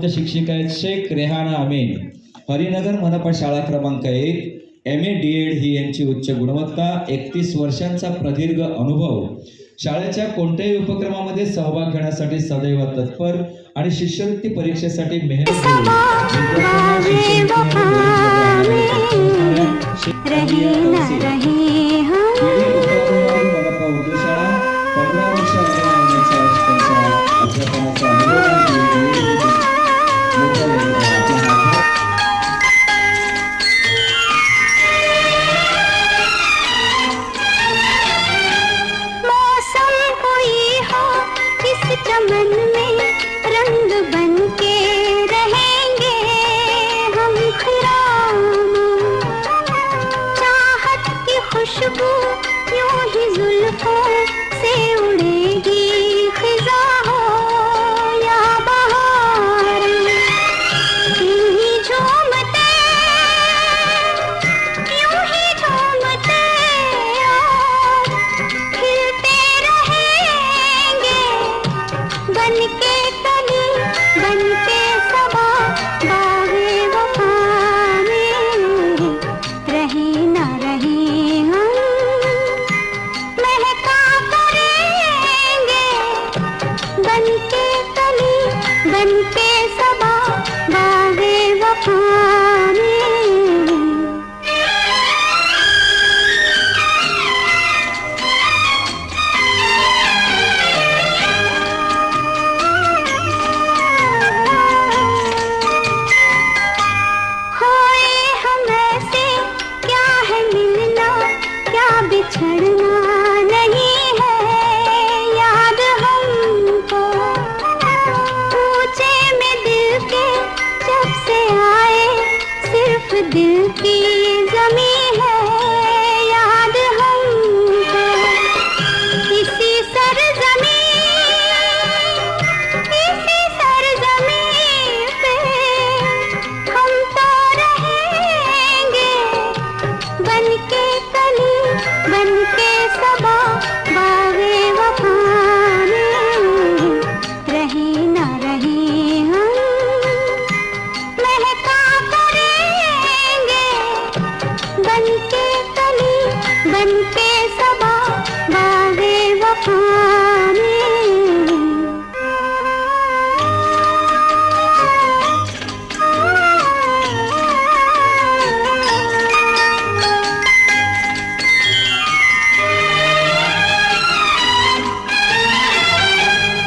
नामवंत शिक्षिका आहेत शेख रेहाना अमीन, हरिनगर मनपा शाळा क्रमांक 1, MA DED ही यांची उच्च गुणवत्ता, 31 वर्षांचा प्रदीर्घ अनुभव, शाळेच्या कोणत्याही उपक्रमामध्ये सहभाग घेण्यासाठी सदैव तत्पर आणि शिष्यवृत्ती परीक्षेसाठी मेहनत चमन में रंग बन के रहेंगे हम खिरामों, चाहत की खुशबू यूं ही जुल्फों से उड़ेगी खिजा हो या बहार, यूं ही झूमते खिलते रहेंगे बन के कली बन के सबा बागे वफा में रहे ना रहे हम महका करेंगे बन के कली बन के सबा बागे वफा में। बिछड़ना नहीं है याद हमको, पूछे में दिल के जब से आए सिर्फ दिल की जमी है याद हमको, इसी सरजमी पे हम तो रहेंगे बन के कली बन के सबा बागे वफा में रहे ना रहे हम महका करेंगे बन के कली बन के